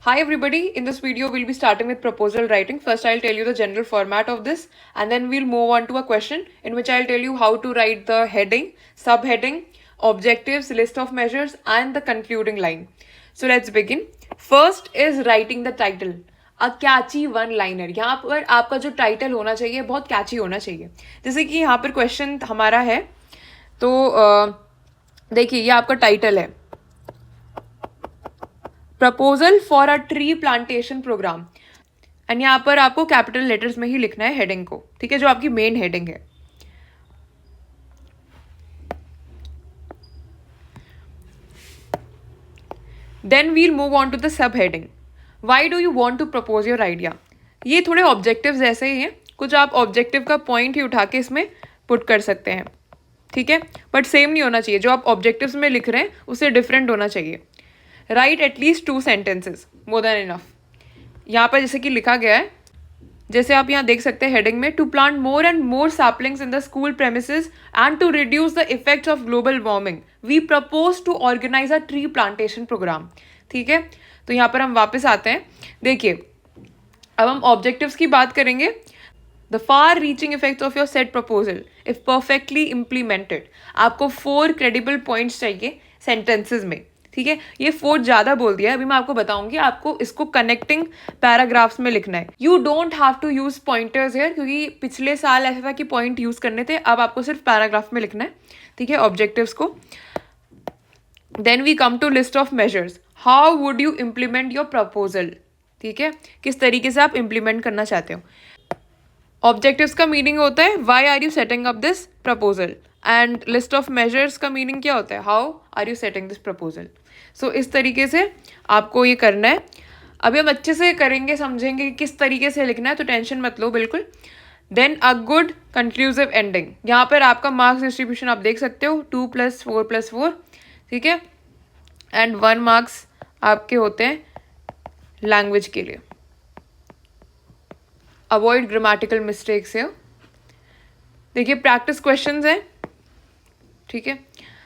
Hi everybody, in this video we'll be starting with proposal writing. First I'll tell you the general format of this and then we'll move on to a question in which I'll tell you how to write the heading, subheading, objectives, list of measures and the concluding line. So let's begin. First is writing the title. A catchy one liner. यहाँ पर आपका जो title होना चाहिए बहुत कैची होना चाहिए. जैसे कि यहाँ पर क्वेश्चन हमारा है तो देखिए ये आपका टाइटल है, proposal for a tree plantation programme. And यहाँ पर आपको कैपिटल लेटर्स में ही लिखना है हेडिंग को, ठीक है, जो आपकी मेन हेडिंग है. Then we'll move on to the sub heading. Why do you want to propose your idea. ये थोड़े ऑब्जेक्टिव्स ऐसे ही हैं, कुछ आप ऑब्जेक्टिव का पॉइंट ही उठा के इसमें पुट कर सकते हैं, ठीक है, बट सेम नहीं होना चाहिए. जो आप ऑब्जेक्टिव्स में लिख रहे हैं उससे डिफरेंट होना चाहिए. Right at least 2 sentences, more than enough. यहाँ पर जैसे कि लिखा गया है, जैसे आप यहाँ देख सकते हैं हेडिंग में, to plant more and more saplings in the school premises and to reduce the effects of global warming we propose to organise a tree plantation programme. ठीक है, तो यहाँ पर हम वापस आते हैं. देखिए अब हम ऑब्जेक्टिव्स की बात करेंगे. The far reaching effects of your set proposal if perfectly implemented. आपको 4 क्रेडिबल पॉइंट्स चाहिए सेंटेंसेज में, ठीक है. ये 4 ज़्यादा बोल दिया है, अभी मैं आपको बताऊंगी. आपको इसको कनेक्टिंग पैराग्राफ्स में लिखना है. You don't have to use pointers here, क्योंकि पिछले साल ऐसा था कि पॉइंट यूज करने थे, अब आपको सिर्फ पैराग्राफ में लिखना है, ठीक है, ऑब्जेक्टिव्स को. Then we come to list of measures. How would you implement your proposal, ठीक है, किस तरीके से आप इम्प्लीमेंट करना चाहते हो. ऑब्जेक्टिव्स का मीनिंग होता है why are you setting up this proposal, and list of measures का मीनिंग क्या होता है, how are you setting this proposal. So इस तरीके से आपको ये करना है. अभी हम अच्छे से करेंगे, समझेंगे कि किस तरीके से लिखना है, तो टेंशन मत लो बिल्कुल. Then a good conclusive ending. यहाँ पर आपका मार्क्स डिस्ट्रीब्यूशन आप देख सकते हो, 2 + 4 + 4, ठीक है, एंड 1 मार्क्स आपके होते हैं लैंग्वेज के लिए. अवॉइड ग्रामेटिकल मिस्टेक्स है. देखिए प्रैक्टिस क्वेश्चंस हैं, ठीक है.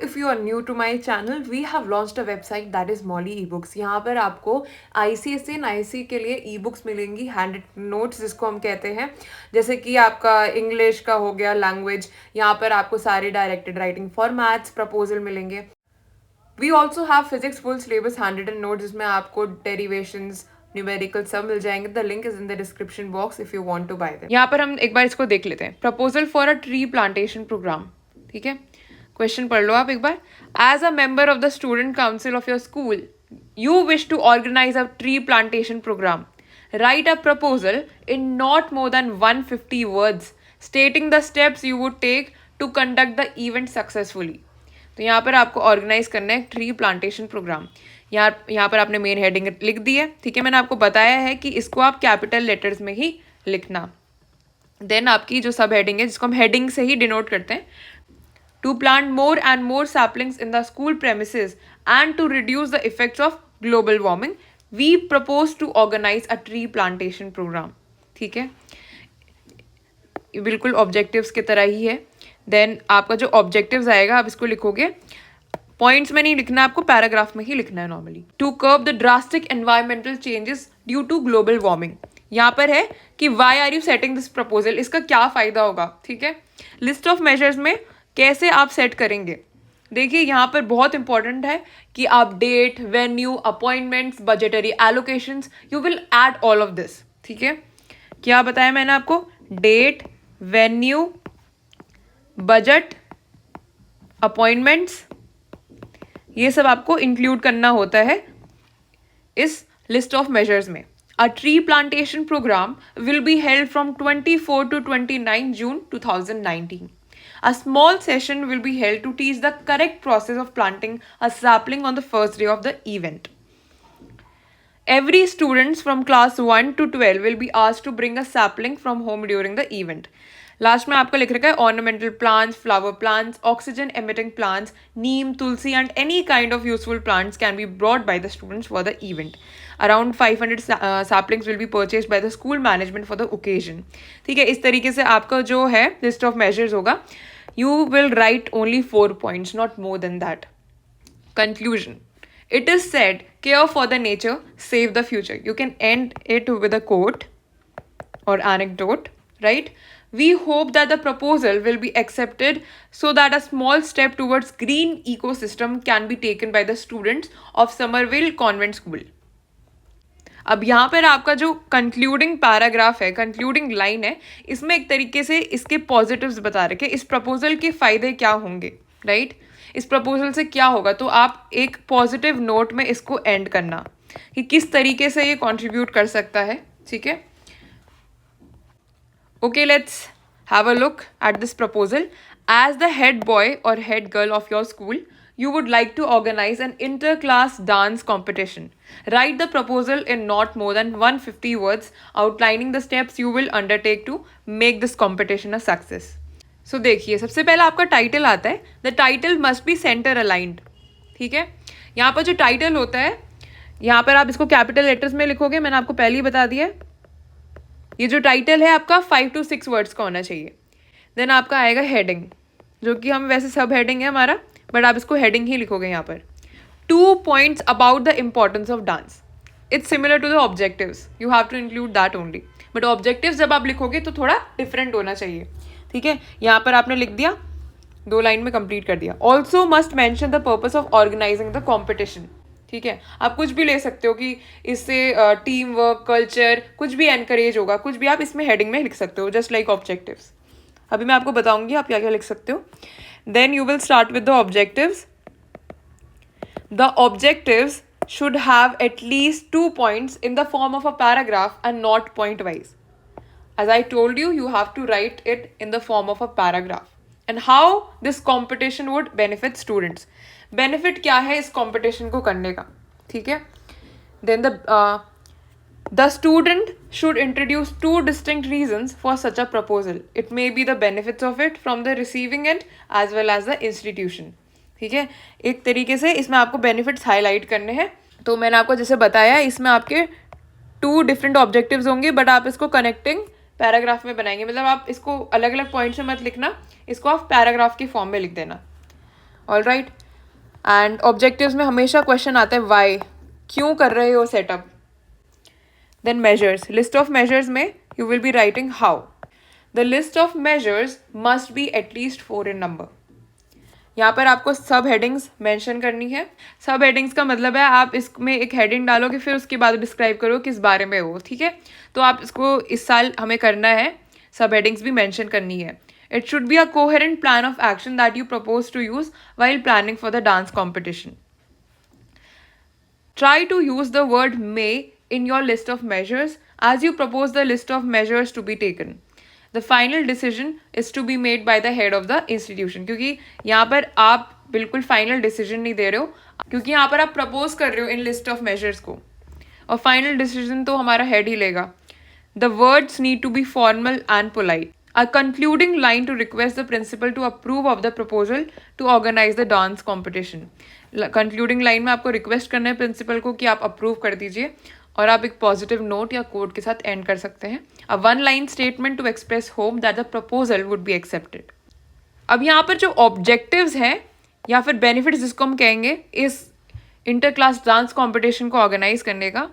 If you are new to my channel, we have launched a website that is Molly e books. यहाँ पर आपको ICSE एंड IC के लिए ई बुक्स मिलेंगी, हैंड नोट्स जिसको हम कहते हैं, जैसे कि आपका इंग्लिश का हो गया लैंग्वेज. यहाँ पर आपको सारे डायरेक्टेड राइटिंग फॉर्मैट्स, प्रपोजल मिलेंगे. We also have physics full syllabus hand written note, जिसमें आपको डेरिवेशंस, न्यूमेरिकल सब मिल जाएंगे. The link is in the description box if you want to buy them. यहाँ पर हम एक बार इसको देख लेते हैं. Proposal for a tree plantation programme, ठीक है. क्वेश्चन पढ़ लो आप एक बार. As a member of the student council of your school, you wish to organise a tree plantation programme. Write a proposal in not more than 150 words stating the steps you would take to conduct the event successfully. तो यहाँ पर आपको organise करना है tree plantation programme. यहाँ पर आपने main heading लिख दी है, ठीक है. मैंने आपको बताया है कि इसको आप कैपिटल लेटर्स में ही लिखना. देन आपकी जो सब हेडिंग है, जिसको हम हेडिंग से ही डिनोट करते हैं, to plant more and more saplings in the school premises and to reduce the effects of global warming we propose to organise a tree plantation programme. ठीक है, बिल्कुल ऑब्जेक्टिव्स की तरह ही है. देन आपका जो ऑब्जेक्टिव्स आएगा आप इसको लिखोगे, पॉइंट्स में नहीं लिखना, आपको पैराग्राफ में ही लिखना है normally. To curb the drastic environmental changes due to global warming. यहाँ पर है कि why are you setting this proposal, इसका क्या फायदा होगा, ठीक है. लिस्ट ऑफ मेजर्स में कैसे आप सेट करेंगे. देखिए यहाँ पर बहुत इंपॉर्टेंट है कि आप date, venue, appointments, budgetary allocations, you will add all of this. ठीक है, क्या बताया मैंने आपको, डेट, वेन्यू, बजट, अपॉइंटमेंट्स, ये सब आपको इंक्लूड करना होता है इस लिस्ट ऑफ मेजर्स में. A tree plantation programme will be held from 24 to 29 June 2019. A small session will be held to teach the correct process of planting a sapling on the first day of the event. Every students from class 1 to 12 will be asked to bring a sapling from home during the event. Last में आपको लिख रखा है ornamental plants, flower plants, oxygen emitting plants, Neem, Tulsi and any kind of useful plants can be brought by the students for the event. Around 500 saplings will be purchased by the school management for the occasion. ठीक है, इस तरीके से आपका जो है list of measures होगा. You will write only 4 points, not more than that. Conclusion. It is said, care for the nature, save the future. You can end it with a quote or anecdote, right? We hope that the proposal will be accepted so that a small step towards green ecosystem can be taken by the students of Somerville Convent School. अब यहाँ पर आपका जो concluding paragraph है, concluding line है, इसमें एक तरीके से इसके पॉजिटिव्स बता रखे, इस प्रपोजल के फायदे क्या होंगे, राइट? इस प्रपोजल से क्या होगा, तो आप एक पॉजिटिव नोट में इसको एंड करना कि किस तरीके से ये कंट्रीब्यूट कर सकता है, ठीक है? Okay, let's have a look at this proposal. As the head boy or head girl of your school, you would like to organize an inter-class dance competition. Write the proposal in not more than 150 words, outlining the steps you will undertake to make this competition a success. So देखिए, सबसे पहला आपका title आता है. The title must be center aligned. ठीक है? यहाँ पर जो टाइटल होता है, यहाँ पर आप इसको कैपिटल लेटर्स में लिखोगे, मैंने आपको पहले ही बता दिया. ये जो टाइटल है आपका 5 to 6 वर्ड्स का होना चाहिए. देन आपका आएगा हेडिंग, जो कि हम वैसे सब हेडिंग है हमारा, बट आप इसको हेडिंग ही लिखोगे यहाँ पर. 2 points about the importance of dance. It's similar to the objectives. You have to include that only. But objectives जब आप लिखोगे तो थोड़ा डिफरेंट होना चाहिए, ठीक है? यहाँ पर आपने लिख दिया, 2 लाइन में कंप्लीट कर दिया. Also must mention the purpose of organising the competition. ठीक है, आप कुछ भी ले सकते हो कि इससे टीम वर्क, कल्चर, कुछ भी एनकरेज होगा, कुछ भी आप इसमें हेडिंग में लिख सकते हो, जस्ट लाइक ऑब्जेक्टिव्स. अभी मैं आपको बताऊंगी आप क्या क्या लिख सकते हो. Then you will start with the objectives. The objectives should have at least 2 points in the form of a paragraph and not point wise. As I told you, you have to write it in the form of a paragraph. And how this competition would benefit students. Benefit क्या है इस competition को करने का, ठीक है? Then the student should introduce 2 distinct reasons for such a proposal. It may be the benefits of it from the receiving end as well as the institution. ठीक है, एक तरीके से इसमें आपको बेनिफिट्स हाईलाइट करने हैं. तो मैंने आपको जैसे बताया, इसमें आपके 2 डिफरेंट ऑब्जेक्टिव्स होंगे, बट आप इसको कनेक्टिंग पैराग्राफ में बनाएंगे. मतलब आप इसको अलग अलग पॉइंट से मत लिखना, इसको आप पैराग्राफ की फॉर्म में लिख देना. All right. एंड ऑब्जेक्टिव्स में हमेशा क्वेश्चन आता है वाई, क्यों कर रहे हो setup. Then measures, list of measures में you will be writing how. The list of measures must be at least 4 in number. यहाँ पर आपको सब हेडिंग्स मेंशन करनी है. सब हेडिंग्स का मतलब है आप इसमें एक हेडिंग डालोगे, फिर उसके बाद डिस्क्राइब करो किस बारे में हो, ठीक है? तो आप इसको इस साल हमें करना है, सब हेडिंग्स भी मेंशन करनी है. It should be a coherent plan of action that you propose to use while planning for the dance competition. Try to use the word may in your list of measures as you propose the list of measures to be taken. The final decision is to be made by the head of the institution. क्योंकि यहाँ पर आप बिल्कुल final decision नहीं दे रहे हो, क्योंकि यहाँ पर आप प्रपोज कर रहे हो इन लिस्ट ऑफ मेजर्स को, और फाइनल डिसीजन तो हमारा हेड ही लेगा. The words need to be formal and polite. A concluding line to request the principal to approve of the proposal to organize the dance competition. Concluding line में आपको request करना है principal को कि आप अप्रूव कर दीजिए, और आप एक पॉजिटिव नोट या कोड के साथ एंड कर सकते हैं. A 1 line statement to express hope that the proposal would be accepted. अब यहाँ पर जो ऑब्जेक्टिव्स हैं या फिर बेनिफिट्स जिसको हम कहेंगे इस इंटर क्लास डांस कॉम्पिटिशन को ऑर्गेनाइज करने का,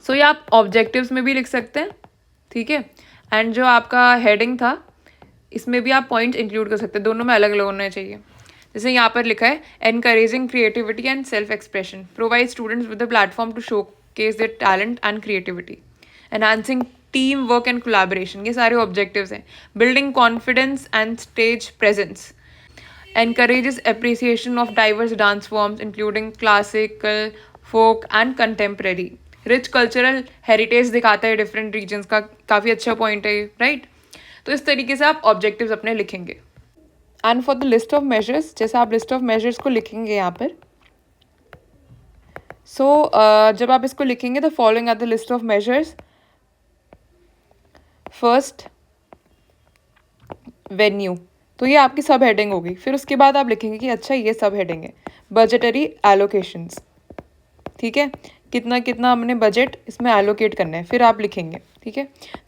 सो ये आप ऑब्जेक्टिव्स में भी लिख सकते हैं, ठीक है? एंड जो आपका हेडिंग था इसमें भी आप पॉइंट्स इंक्लूड कर सकते हैं, दोनों में अलग अलग होना चाहिए. जैसे यहाँ पर लिखा है, encouraging creativity and self expression, provide students with the platform to showcase their talent and creativity, enhancing team work and collaboration. ये सारे objectives हैं. Building confidence and stage presence, encourages appreciation of diverse dance forms including classical, folk and contemporary. Rich cultural heritage दिखाता है different regions का, काफ़ी अच्छा point है ये, right? तो इस तरीके से आप objectives अपने लिखेंगे. And for the list of measures, जैसे आप list of measures को लिखेंगे यहाँ पर, सो जब आप इसको लिखेंगे the following are the list of measures. First venue, तो ये आपकी सब हेडिंग होगी. फिर उसके बाद आप लिखेंगे कि अच्छा ये सब हेडिंग है. बजटरी एलोकेशंस, ठीक है, कितना कितना हमने बजट इसमें एलोकेट करना है, फिर आप लिखेंगे, ठीक है?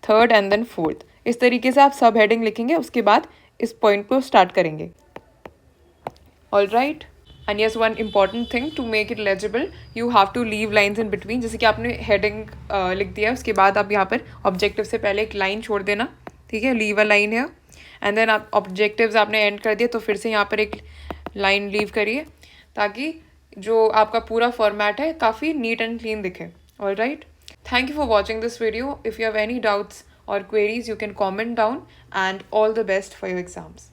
Third and then fourth. इस तरीके से आप सब हेडिंग लिखेंगे, उसके बाद इस पॉइंट को स्टार्ट करेंगे. All right. And yes one important thing to make it legible you have to leave lines in between. जैसे कि आपने हेडिंग लिख दिया, उसके बाद आप यहाँ पर ऑब्जेक्टिव से पहले एक लाइन छोड़ देना. ठीक है, लीव अ लाइन है. एंड देन आप ऑब्जेक्टिव्स आपने एंड कर दिया तो फिर से यहाँ पर एक लाइन लीव करिए ताकि जो आपका पूरा फॉर्मेट है काफ़ी नीट एंड क्लीन दिखे. Alright, thank you for watching this video. If you have any doubts or queries, you can comment down, and all the best for your exams.